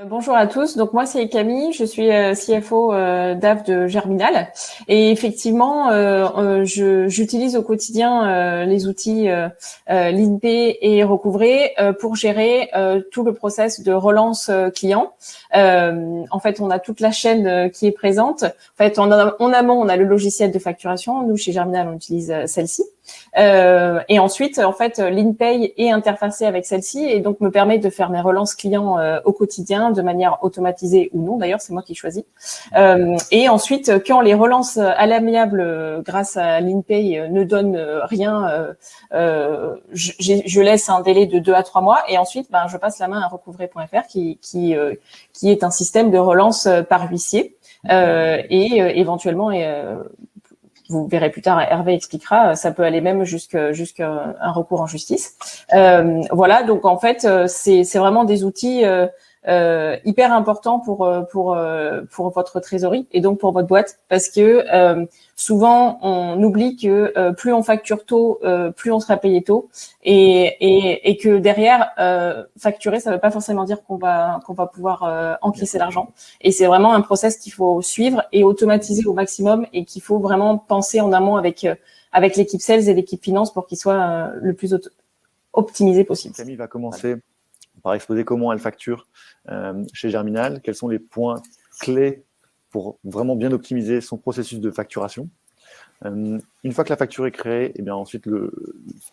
Bonjour à tous. Donc moi c'est Camille, je suis CFO d'AF de Germinal et effectivement j'utilise au quotidien les outils LeanPay et Recouvrer pour gérer tout le process de relance client. En fait, on a toute la chaîne qui est présente. En fait, en amont, on a le logiciel de facturation. Nous chez Germinal, on utilise celle-ci. Et ensuite, en fait, LeanPay est interfacé avec celle-ci et donc me permet de faire mes relances clients au quotidien de manière automatisée ou non. D'ailleurs, c'est moi qui choisis. Et ensuite, quand les relances à l'amiable grâce à LeanPay ne donnent rien, je laisse un délai de 2 à 3 mois et ensuite, je passe la main à recouvrer.fr qui est un système de relance par huissier et éventuellement vous verrez plus tard, Hervé expliquera, ça peut aller même jusqu'à un recours en justice. Voilà, donc en fait, c'est vraiment des outils hyper importants pour votre trésorerie et donc pour votre boîte, parce que souvent on oublie que plus on facture tôt, plus on sera payé tôt, et que derrière facturer, ça veut pas forcément dire qu'on va pouvoir encaisser l'argent. Et c'est vraiment un process qu'il faut suivre et automatiser au maximum, et qu'il faut vraiment penser en amont avec l'équipe sales et l'équipe finance pour qu'il soit le plus optimisé possible. Camille va commencer par exposer comment elle facture chez Germinal, quels sont les points clés pour vraiment bien optimiser son processus de facturation. Une fois que la facture est créée, et bien ensuite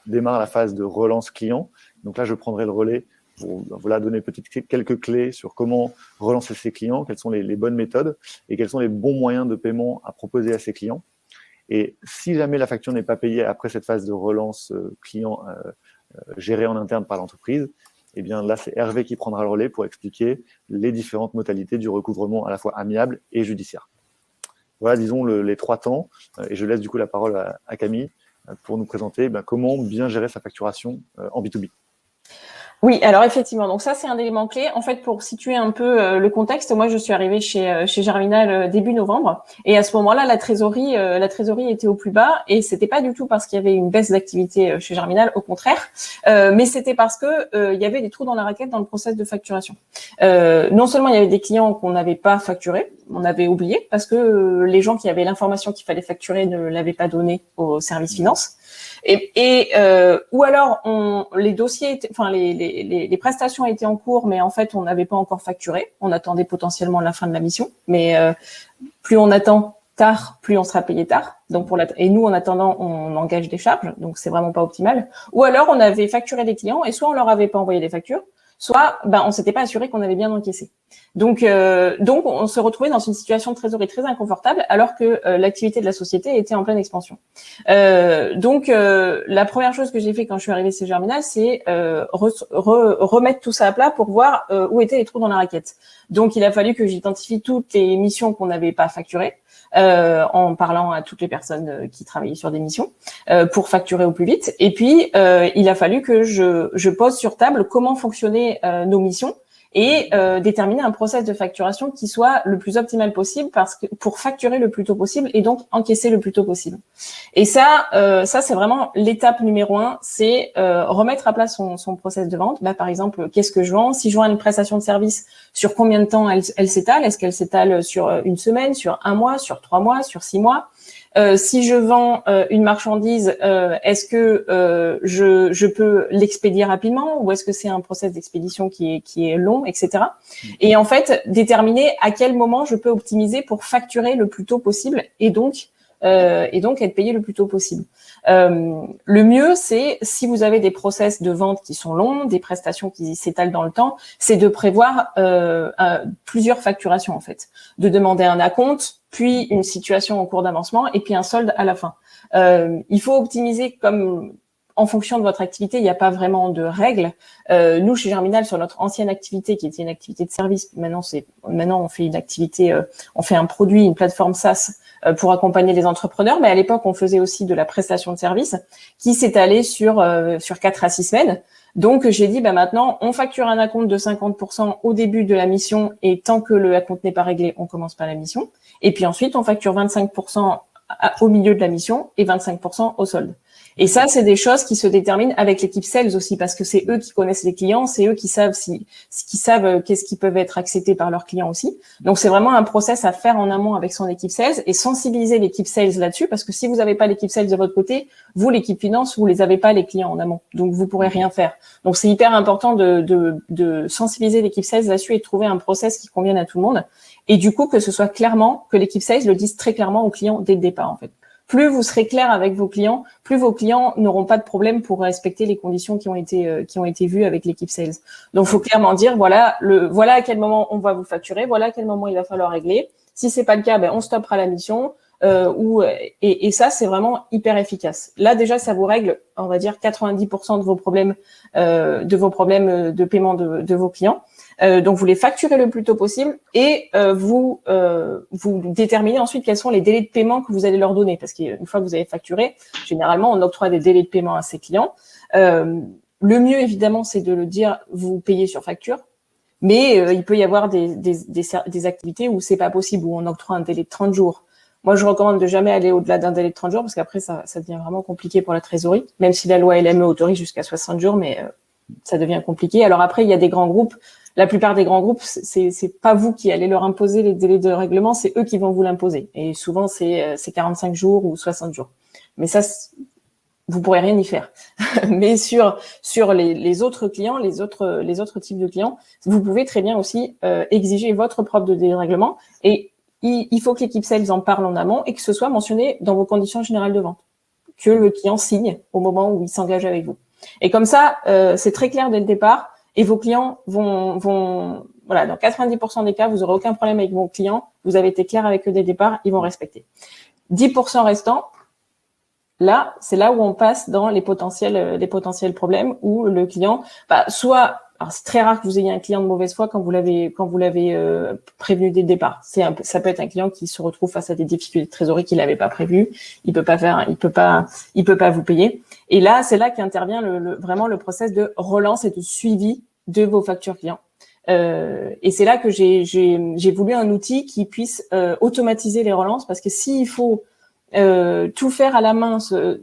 démarre la phase de relance client. Donc là, je prendrai le relais pour donner quelques clés sur comment relancer ses clients, quelles sont les bonnes méthodes et quels sont les bons moyens de paiement à proposer à ses clients. Et si jamais la facture n'est pas payée après cette phase de relance client gérée en interne par l'entreprise, eh bien là, c'est Hervé qui prendra le relais pour expliquer les différentes modalités du recouvrement à la fois amiable et judiciaire. Voilà, disons, les 3 temps. Et je laisse du coup la parole à Camille pour nous présenter comment bien gérer sa facturation en B2B. Oui, alors effectivement, donc ça c'est un élément clé. En fait, pour situer un peu le contexte, moi je suis arrivée chez Germinal début novembre, et à ce moment-là, la trésorerie était au plus bas, et c'était pas du tout parce qu'il y avait une baisse d'activité chez Germinal, au contraire, mais c'était parce que il y avait des trous dans la raquette dans le process de facturation. Non seulement il y avait des clients qu'on n'avait pas facturés, on avait oublié parce que les gens qui avaient l'information qu'il fallait facturer ne l'avaient pas donnée au service finance. Ou alors les dossiers, les prestations étaient en cours, mais en fait on n'avait pas encore facturé. On attendait potentiellement la fin de la mission, mais plus on attend tard, plus on sera payé tard. Donc et nous en attendant, on engage des charges, donc c'est vraiment pas optimal. Ou alors on avait facturé des clients et soit on leur avait pas envoyé les factures, soit on s'était pas assuré qu'on avait bien encaissé. Donc on se retrouvait dans une situation de trésorerie très inconfortable, alors que l'activité de la société était en pleine expansion. Donc la première chose que j'ai fait quand je suis arrivée chez Germinal, c'est remettre tout ça à plat pour voir où étaient les trous dans la raquette. Donc il a fallu que j'identifie toutes les missions qu'on n'avait pas facturées, en parlant à toutes les personnes qui travaillaient sur des missions, pour facturer au plus vite. Et puis il a fallu que je pose sur table comment fonctionnaient nos missions, et déterminer un process de facturation qui soit le plus optimal possible, parce que pour facturer le plus tôt possible et donc encaisser le plus tôt possible. Et ça c'est vraiment l'étape numéro 1, c'est remettre à plat son process de vente. Par exemple, qu'est-ce que je vends? Si je vends une prestation de service, sur combien de temps elle s'étale? Est-ce qu'elle s'étale sur une semaine, sur 1 mois, sur 3 mois, sur 6 mois? Si je vends une marchandise, est-ce que je peux l'expédier rapidement, ou est-ce que c'est un process d'expédition qui est long, etc. Et en fait, déterminer à quel moment je peux optimiser pour facturer le plus tôt possible, et donc être payé le plus tôt possible. Le mieux, c'est, si vous avez des process de vente qui sont longs, des prestations qui s'étalent dans le temps, c'est de prévoir plusieurs facturations, en fait, de demander un acompte, puis une situation en cours d'avancement, et puis un solde à la fin. Il faut optimiser en fonction de votre activité. Il n'y a pas vraiment de règles. Nous, chez Germinal, sur notre ancienne activité, qui était une activité de service, maintenant on fait une activité, on fait un produit, une plateforme SaaS pour accompagner les entrepreneurs, mais à l'époque, on faisait aussi de la prestation de service qui s'étalait sur 4 à 6 semaines. Donc, j'ai dit, maintenant, on facture un acompte de 50% au début de la mission, et tant que le acompte n'est pas réglé, on commence pas la mission. Et puis ensuite, on facture 25% au milieu de la mission et 25% au solde. Et ça, c'est des choses qui se déterminent avec l'équipe sales aussi, parce que c'est eux qui connaissent les clients, c'est eux qui savent qu'est-ce qui peuvent être acceptés par leurs clients aussi. Donc, c'est vraiment un process à faire en amont avec son équipe sales et sensibiliser l'équipe sales là-dessus, parce que si vous n'avez pas l'équipe sales de votre côté, vous, l'équipe finance, vous les avez pas les clients en amont. Donc, vous pourrez rien faire. Donc, c'est hyper important de sensibiliser l'équipe sales là-dessus et de trouver un process qui convienne à tout le monde. Et du coup, que ce soit clairement, que l'équipe sales le dise très clairement aux clients dès le départ, en fait. Plus vous serez clair avec vos clients, plus vos clients n'auront pas de problème pour respecter les conditions qui ont été vues avec l'équipe sales. Donc, faut clairement dire, voilà à quel moment on va vous facturer, voilà à quel moment il va falloir régler. Si c'est pas le cas, on stoppera la mission. Et ça, c'est vraiment hyper efficace. Là, déjà, ça vous règle, on va dire, 90% de vos problèmes de paiement de vos clients. Donc, vous les facturez le plus tôt possible et vous déterminez ensuite quels sont les délais de paiement que vous allez leur donner. Parce qu'une fois que vous avez facturé, généralement, on octroie des délais de paiement à ses clients. Le mieux, évidemment, c'est de le dire, vous payez sur facture. Mais il peut y avoir des activités où c'est pas possible, où on octroie un délai de 30 jours. Moi, je recommande de jamais aller au-delà d'un délai de 30 jours parce qu'après, ça devient vraiment compliqué pour la trésorerie, même si la loi LME autorise jusqu'à 60 jours, mais ça devient compliqué. Alors après, il y a des grands groupes. La plupart des grands groupes, c'est pas vous qui allez leur imposer les délais de règlement, c'est eux qui vont vous l'imposer. Et souvent, c'est 45 jours ou 60 jours. Mais ça, vous pourrez rien y faire. Mais sur les autres clients, les autres types de clients, vous pouvez très bien aussi exiger votre propre délai de règlement. Et il faut que l'équipe sales en parle en amont et que ce soit mentionné dans vos conditions générales de vente, que le client signe au moment où il s'engage avec vous. Et comme ça, c'est très clair dès le départ et vos clients vont voilà, dans 90% des cas, vous n'aurez aucun problème avec vos clients, vous avez été clair avec eux dès le départ, ils vont respecter. 10% restants, là, c'est là où on passe dans les potentiels problèmes où le client, soit, alors c'est très rare que vous ayez un client de mauvaise foi quand vous l'avez prévenu dès le départ. Ça peut être un client qui se retrouve face à des difficultés de trésorerie qu'il n'avait pas prévues, il peut pas vous payer. Et là, c'est là qu'intervient vraiment le process de relance et de suivi de vos factures clients. Et c'est là que j'ai voulu un outil qui puisse automatiser les relances parce que s'il faut tout faire à la main,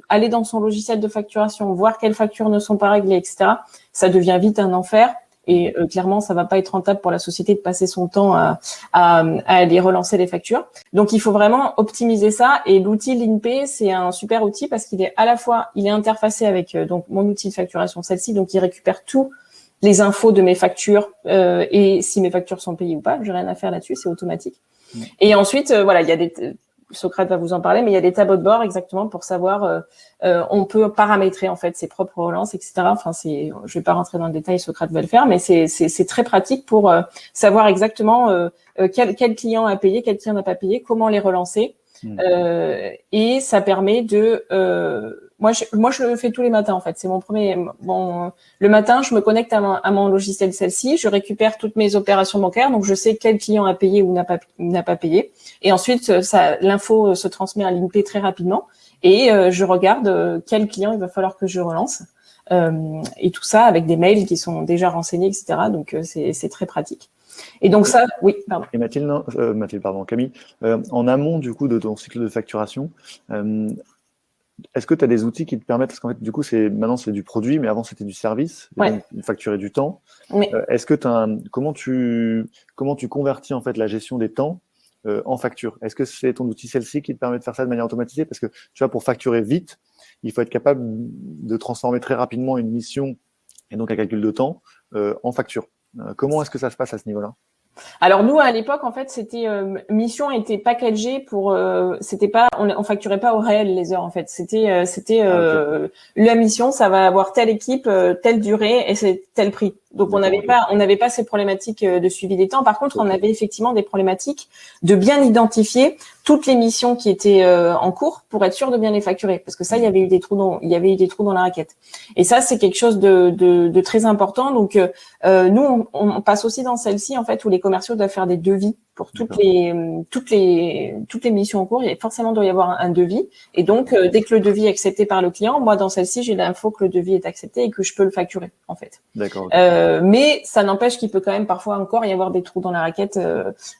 aller dans son logiciel de facturation, voir quelles factures ne sont pas réglées, etc., ça devient vite un enfer. Et clairement, ça va pas être rentable pour la société de passer son temps à aller relancer les factures. Donc, il faut vraiment optimiser ça. Et l'outil LeanPay, c'est un super outil parce qu'il est à la fois, il est interfacé avec donc mon outil de facturation, celle-ci, donc il récupère tous les infos de mes factures et si mes factures sont payées ou pas. J'ai rien à faire là-dessus, c'est automatique. Et ensuite, voilà, il y a Socrate va vous en parler, mais il y a des tableaux de bord exactement pour savoir, on peut paramétrer en fait ses propres relances, etc. Enfin, je vais pas rentrer dans le détail, Socrate va le faire, mais c'est très pratique pour savoir exactement quel client a payé, quel client n'a pas payé, comment les relancer. Et ça permet de moi je le fais tous les matins en fait, c'est le matin je me connecte à mon logiciel celle-ci, je récupère toutes mes opérations bancaires, donc je sais quel client a payé ou n'a pas payé, et ensuite l'info se transmet à LeanPay très rapidement et je regarde quel client il va falloir que je relance et tout ça avec des mails qui sont déjà renseignés, etc. Donc c'est très pratique. Et donc ça, oui, pardon. Et Mathilde, pardon, Camille, en amont du coup de ton cycle de facturation, est-ce que tu as des outils qui te permettent, parce qu'en fait du coup maintenant c'est du produit, mais avant c'était du service, ouais. Donc facturer du temps. Oui. Est-ce que comment tu convertis en fait la gestion des temps en facture? Est-ce que c'est ton outil celle-ci qui te permet de faire ça de manière automatisée? Parce que tu vois, pour facturer vite, il faut être capable de transformer très rapidement une mission et donc un calcul de temps en facture. Comment est-ce que ça se passe à ce niveau-là? Alors nous à l'époque en fait c'était mission était packagée pour c'était pas on facturait pas au réel les heures en fait c'était okay. La mission ça va avoir telle équipe telle durée et c'est tel prix. Donc on n'avait pas ces problématiques de suivi des temps. Par contre, on avait effectivement des problématiques de bien identifier toutes les missions qui étaient en cours pour être sûr de bien les facturer, parce que ça il y avait eu des trous dans la raquette. Et ça c'est quelque chose de très important. Donc nous on passe aussi dans celle-ci en fait où les commerciaux doivent faire des devis pour toutes les missions en cours, il forcément doit y avoir un devis. Et donc, dès que le devis est accepté par le client, moi, dans celle-ci, j'ai l'info que le devis est accepté et que je peux le facturer, en fait. D'accord. Mais ça n'empêche qu'il peut quand même parfois encore y avoir des trous dans la raquette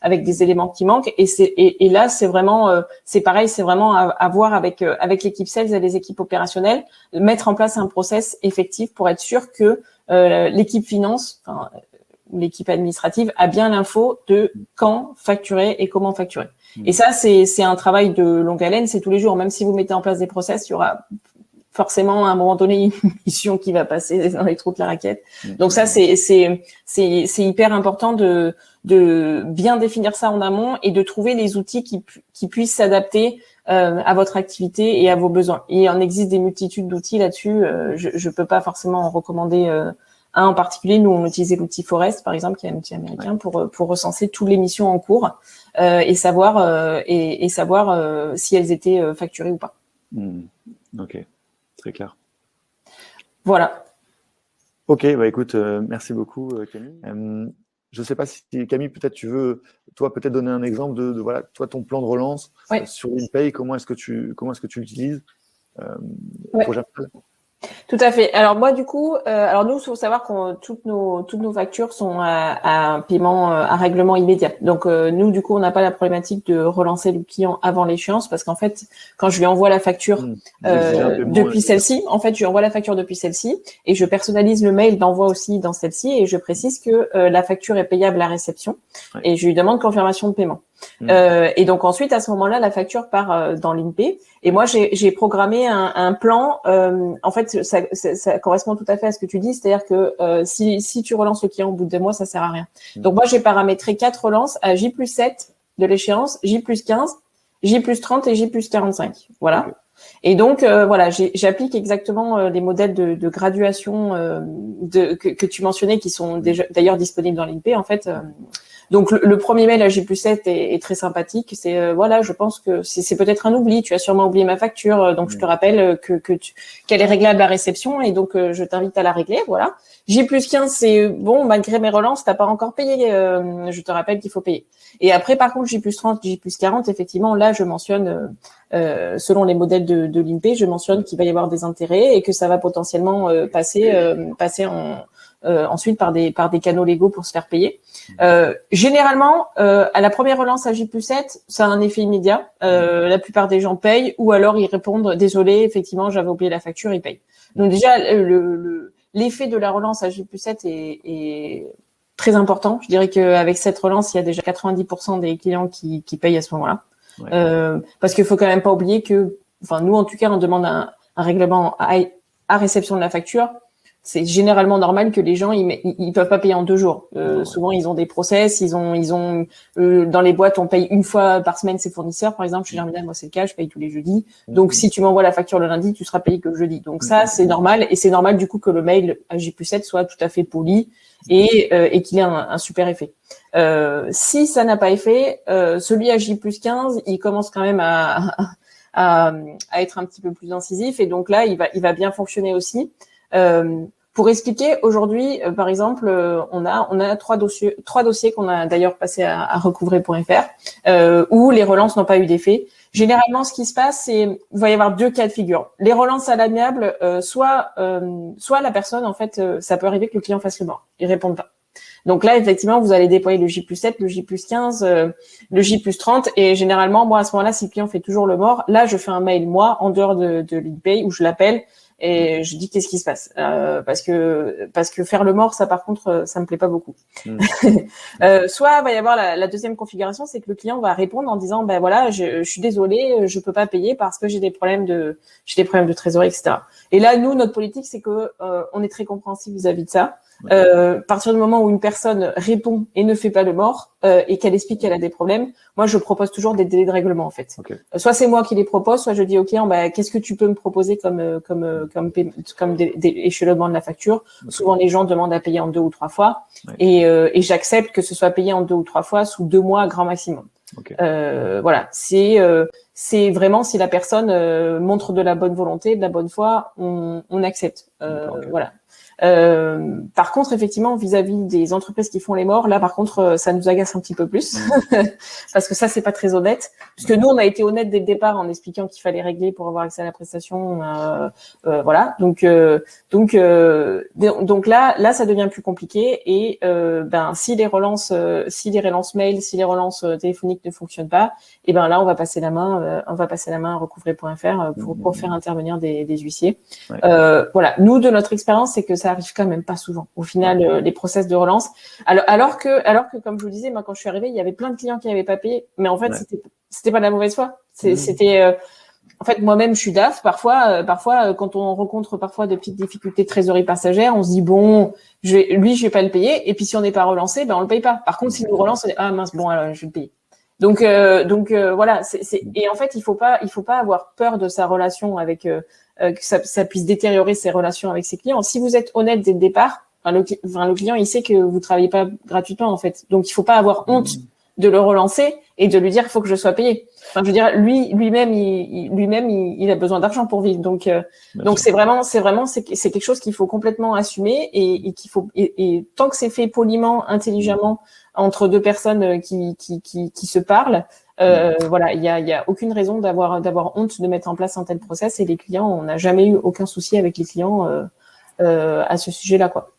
avec des éléments qui manquent. Et là, c'est vraiment, c'est pareil, c'est vraiment à voir avec l'équipe sales et les équipes opérationnelles, mettre en place un process effectif pour être sûr que l'équipe finance, enfin, l'équipe administrative a bien l'info de quand facturer et comment facturer. Et ça, c'est un travail de longue haleine, c'est tous les jours. Même si vous mettez en place des process, il y aura forcément à un moment donné une mission qui va passer dans les trous de la raquette. Donc ça, c'est hyper important de bien définir ça en amont et de trouver les outils qui puissent s'adapter à votre activité et à vos besoins. Et il en existe des multitudes d'outils là-dessus. Je peux pas forcément en recommander un en particulier. Nous, on utilisait l'outil Forest, par exemple, qui est un outil américain pour recenser toutes les missions en cours et savoir si elles étaient facturées ou pas. Ok, très clair. Voilà. Ok, bah écoute, merci beaucoup Camille. Je ne sais pas si Camille, peut-être tu veux, toi, peut-être donner un exemple de voilà, toi, ton plan de relance sur l'InPay, comment est-ce que tu l'utilises pour Germinal ? Tout à fait. Alors moi du coup, alors nous, il faut savoir que toutes nos factures sont à un paiement à règlement immédiat. Donc nous du coup, on n'a pas la problématique de relancer le client avant l'échéance parce qu'en fait, quand je lui envoie la facture depuis celle-ci, en fait, je lui envoie la facture depuis celle-ci et je personnalise le mail d'envoi aussi dans celle-ci et je précise que la facture est payable à réception et je lui demande confirmation de paiement. Et donc ensuite, à ce moment-là, la facture part dans l'INPE. Et moi, j'ai programmé un plan. En fait, ça correspond tout à fait à ce que tu dis, c'est-à-dire que si tu relances le client au bout de 2 mois, ça sert à rien. Donc moi, j'ai paramétré 4 relances à J+7 de l'échéance, J+15, J+30 et J+45. Voilà. Okay. Et donc voilà, j'applique exactement les modèles de graduation que tu mentionnais, qui sont d'ailleurs disponibles dans l'INPE en fait. Donc le premier mail à J+7 est très sympathique. C'est voilà, je pense que c'est peut-être un oubli. Tu as sûrement oublié ma facture, donc je te rappelle qu'elle est réglable à réception et donc je t'invite à la régler. Voilà. J+15, c'est bon, malgré mes relances, t'as pas encore payé. Je te rappelle qu'il faut payer. Et après, par contre, J+30, J+40, effectivement, là, je mentionne selon les modèles de l'INPE, je mentionne qu'il va y avoir des intérêts et que ça va potentiellement passer ensuite par des canaux légaux pour se faire payer. Généralement, à la première relance à J+7, ça a un effet immédiat. La plupart des gens payent ou alors ils répondent désolé, effectivement, j'avais oublié la facture, ils payent. Donc déjà, l'effet de la relance à J+7 est très important. Je dirais qu'avec cette relance, il y a déjà 90% des clients qui payent à ce moment-là. Ouais. Parce qu'il faut quand même pas oublier que, enfin nous en tout cas, on demande un règlement à réception de la facture. C'est généralement normal que les gens ils peuvent pas payer en 2 jours. Souvent ils ont des process, ils ont dans les boîtes on paye une fois par semaine ses fournisseurs. Par exemple chez Germinal, moi c'est le cas, je paye tous les jeudis. Donc si tu m'envoies la facture le lundi, tu seras payé que le jeudi. Donc ça c'est normal et c'est normal du coup que le mail à J+7 soit tout à fait poli et qu'il ait un super effet. Si ça n'a pas effet, celui à J+15 il commence quand même à être un petit peu plus incisif et donc là il va bien fonctionner aussi. Pour expliquer, aujourd'hui, par exemple, on a 3 dossiers qu'on a d'ailleurs passé à recouvrer.fr où les relances n'ont pas eu d'effet. Généralement, ce qui se passe, c'est il va y avoir 2 cas de figure. Les relances à l'amiable, soit la personne, en fait, ça peut arriver que le client fasse le mort, il répond pas. Donc là, effectivement, vous allez déployer le J+7, le J+15, le J+30 et généralement, moi, à ce moment-là, si le client fait toujours le mort, là, je fais un mail, moi, en dehors de l'InPay où je l'appelle et je dis qu'est-ce qui se passe parce que faire le mort, ça, par contre, ça me plaît pas beaucoup. Soit, va y avoir la deuxième configuration, c'est que le client va répondre en disant, ben voilà, je suis désolé, je peux pas payer parce que j'ai des problèmes de trésorerie, etc. Et là, nous, notre politique, c'est que on est très compréhensif vis-à-vis de ça. À partir du moment où une personne répond et ne fait pas le mort et qu'elle explique qu'elle a des problèmes, moi je propose toujours des délais de règlement en fait. Okay. Soit c'est moi qui les propose, soit je dis au client bah, qu'est-ce que tu peux me proposer comme des échelonnements de la facture. Okay. Souvent les gens demandent à payer en 2 ou 3 fois et j'accepte que ce soit payé en 2 ou 3 fois sous 2 mois grand maximum. Okay. Voilà, c'est vraiment si la personne montre de la bonne volonté, de la bonne foi, on accepte. Voilà. Par contre, effectivement, vis-à-vis des entreprises qui font les morts, là, par contre, ça nous agace un petit peu plus parce que ça, c'est pas très honnête. Puisque nous, on a été honnête dès le départ en expliquant qu'il fallait régler pour avoir accès à la prestation. Voilà. Donc là, ça devient plus compliqué. Et si les relances mail, si les relances téléphoniques ne fonctionnent pas, et ben là, on va passer la main à recouvrer.fr pour faire intervenir des huissiers. Ouais. Voilà. Nous, de notre expérience, c'est que ça arrive quand même pas souvent. Au final, les process de relance. Alors que, comme je vous disais, moi, quand je suis arrivée, il y avait plein de clients qui n'avaient pas payé, mais en fait, c'était pas de la mauvaise foi. C'était en fait, moi-même, je suis DAF. Parfois, quand on rencontre parfois de petites difficultés de trésorerie passagère, on se dit bon, je vais pas le payer. Et puis si on n'est pas relancé, ben on le paye pas. Par contre, s'il nous relance, on dit ah mince, bon, alors je vais le payer. Donc voilà. Et en fait, il faut pas avoir peur de sa relation avec que ça puisse détériorer ses relations avec ses clients. Si vous êtes honnête dès le départ, le client, il sait que vous travaillez pas gratuitement en fait. Donc il faut pas avoir honte de le relancer et de lui dire il faut que je sois payé. Enfin, je veux dire, lui-même, il a besoin d'argent pour vivre. Donc c'est quelque chose qu'il faut complètement assumer et qu'il faut et tant que c'est fait poliment, intelligemment entre deux personnes qui se parlent, voilà, il y a aucune raison d'avoir honte de mettre en place un tel process. Et les clients, on n'a jamais eu aucun souci avec les clients à ce sujet-là, quoi.